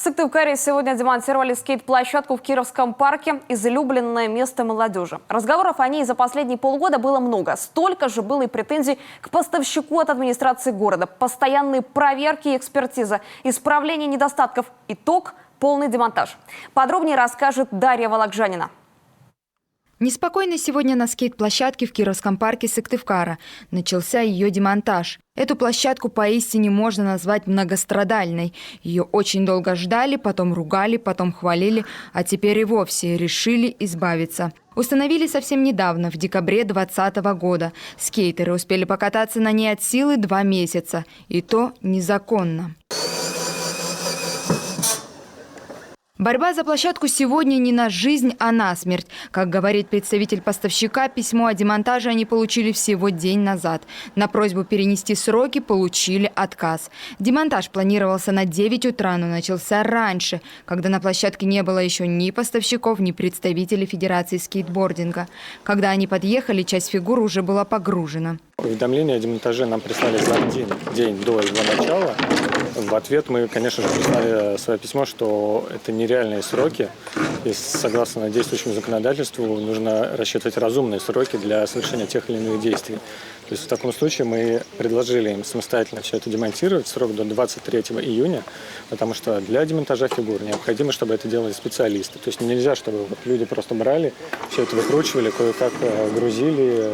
Сыктывкаре сегодня демонтировали скейт-площадку в Кировском парке, излюбленное место молодежи. Разговоров о ней за последние полгода было много. Столько же было и претензий к поставщику от администрации города. Постоянные проверки и экспертиза, исправление недостатков. Итог – полный демонтаж. Подробнее расскажет Дарья Вологжанина. Неспокойно сегодня на скейт-площадке в Кировском парке Сыктывкара. Начался ее демонтаж. Эту площадку поистине можно назвать многострадальной. Ее очень долго ждали, потом ругали, потом хвалили, а теперь и вовсе решили избавиться. Установили совсем недавно, в декабре 2020 года. Скейтеры успели покататься на ней от силы 2 месяца. И то незаконно. Борьба за площадку сегодня не на жизнь, а на смерть. Как говорит представитель поставщика, письмо о демонтаже они получили всего день назад. На просьбу перенести сроки получили отказ. Демонтаж планировался на 9 утра, но начался раньше, когда на площадке не было еще ни поставщиков, ни представителей Федерации скейтбординга. Когда они подъехали, часть фигур уже была погружена. Уведомление о демонтаже нам прислали за один день до его начала. В ответ мы, конечно же, прислали свое письмо, что это нереальные сроки. И согласно действующему законодательству нужно рассчитывать разумные сроки для совершения тех или иных действий. То есть в таком случае мы предложили им самостоятельно все это демонтировать, срок до 23 июня, потому что для демонтажа фигур необходимо, чтобы это делали специалисты. То есть нельзя, чтобы люди просто брали, все это выкручивали, кое-как грузили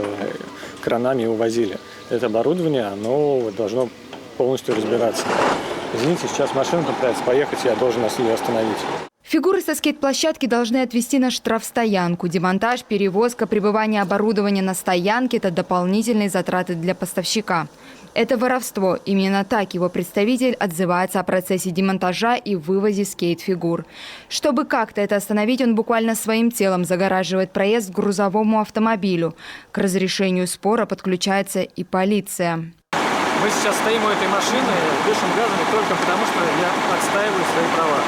кранами и увозили. Это оборудование, оно должно полностью разбираться. Извините, сейчас машина пытается поехать, я должен нас ее остановить. Фигуры со скейт-площадки должны отвезти на штрафстоянку. Демонтаж, перевозка, пребывание оборудования на стоянке – это дополнительные затраты для поставщика. Это воровство. Именно так его представитель отзывается о процессе демонтажа и вывозе скейт-фигур. Чтобы как-то это остановить, он буквально своим телом загораживает проезд к грузовому автомобилю. К разрешению спора подключается и полиция. Мы сейчас стоим у этой машины, дышим газами только потому, что я отстаиваю свои права.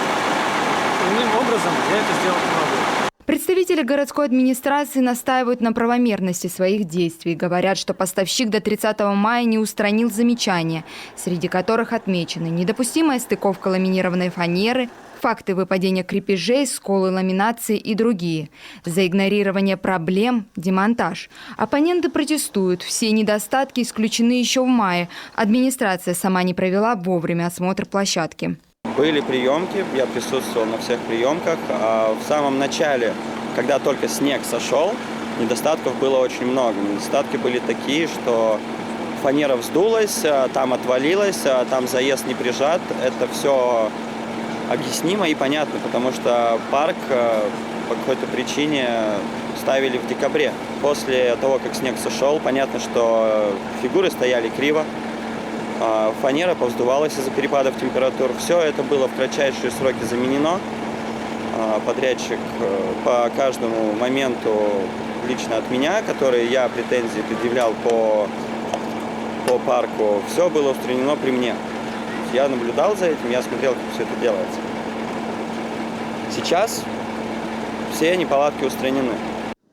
Иным образом я это сделать не могу. Представители городской администрации настаивают на правомерности своих действий. Говорят, что поставщик до 30 мая не устранил замечания, среди которых отмечены недопустимая стыковка ламинированной фанеры, факты выпадения крепежей, сколы ламинации и другие. За игнорирование проблем – демонтаж. Оппоненты протестуют. Все недостатки исключены еще в мае. Администрация сама не провела вовремя осмотр площадки. Были приемки, я присутствовал на всех приемках. В самом начале, когда только снег сошел, недостатков было очень много. Недостатки были такие, что фанера вздулась, там отвалилась, там заезд не прижат. Это все объяснимо и понятно, потому что парк по какой-то причине ставили в декабре. После того, как снег сошел, понятно, что фигуры стояли криво, фанера повздувалась из-за перепадов температур. Все это было в кратчайшие сроки заменено. Подрядчик по каждому моменту лично от меня, который я претензии предъявлял по парку, все было устранено при мне. Я наблюдал за этим, я смотрел, как все это делается. Сейчас все неполадки устранены.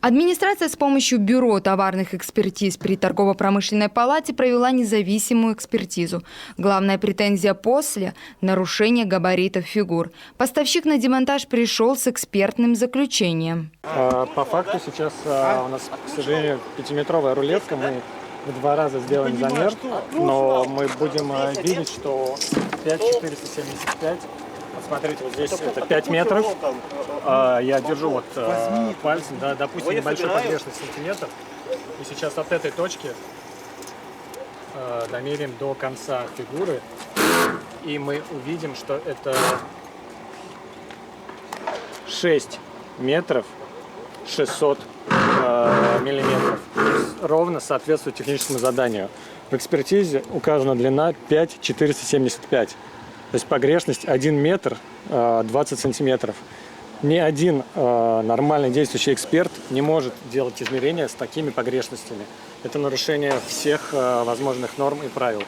Администрация с помощью Бюро товарных экспертиз при торгово-промышленной палате провела независимую экспертизу. Главная претензия после – нарушение габаритов фигур. Поставщик на демонтаж пришел с экспертным заключением. По факту сейчас у нас, к сожалению, 5-метровая рулетка. Мы в 2 раза сделаем замер, но мы будем видеть, что 5475. Смотрите, вот здесь это 5 метров. Я держу вот пальцем, да, допустим, небольшой погрешность сантиметр. И сейчас от этой точки домерим до конца фигуры. И мы увидим, что это 6 метров 600 миллиметров. Ровно соответствует техническому заданию. В экспертизе указана длина 5475. То есть погрешность 1 метр 20 сантиметров. Ни один нормальный действующий эксперт не может делать измерения с такими погрешностями. Это нарушение всех возможных норм и правил.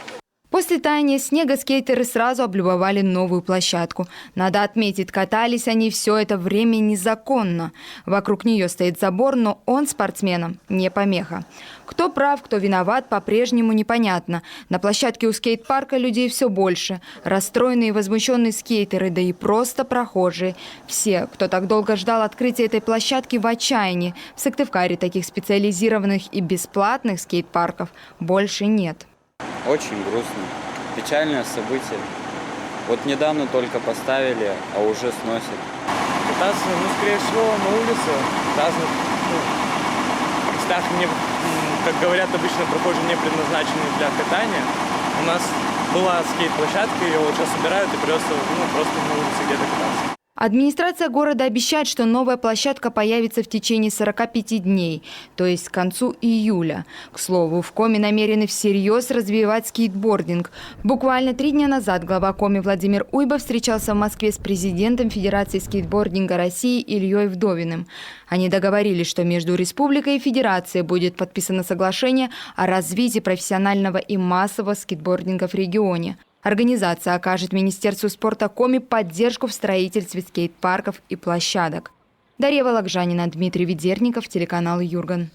После таяния снега скейтеры сразу облюбовали новую площадку. Надо отметить, катались они все это время незаконно. Вокруг нее стоит забор, но он спортсменам не помеха. Кто прав, кто виноват, по-прежнему непонятно. На площадке у скейт-парка людей все больше. Расстроенные и возмущенные скейтеры, да и просто прохожие. Все, кто так долго ждал открытия этой площадки, в отчаянии. В Сыктывкаре таких специализированных и бесплатных скейт-парков больше нет. Очень грустно. Печальное событие. Вот недавно только поставили, а уже сносят. Кататься, скорее всего, на улице, в разных местах, как говорят обычно, прохожие не предназначены для катания. У нас была скейт-площадка, ее вот сейчас собирают и просто на улице где-то кататься. Администрация города обещает, что новая площадка появится в течение 45 дней, то есть к концу июля. К слову, в Коми намерены всерьез развивать скейтбординг. Буквально 3 дня назад глава Коми Владимир Уйба встречался в Москве с президентом Федерации скейтбординга России Ильей Вдовиным. Они договорились, что между республикой и федерацией будет подписано соглашение о развитии профессионального и массового скейтбординга в регионе. Организация окажет Министерству спорта Коми поддержку в строительстве скейт-парков и площадок. Дарья Вологжанина, Дмитрий Ведерников, телеканал Юрган.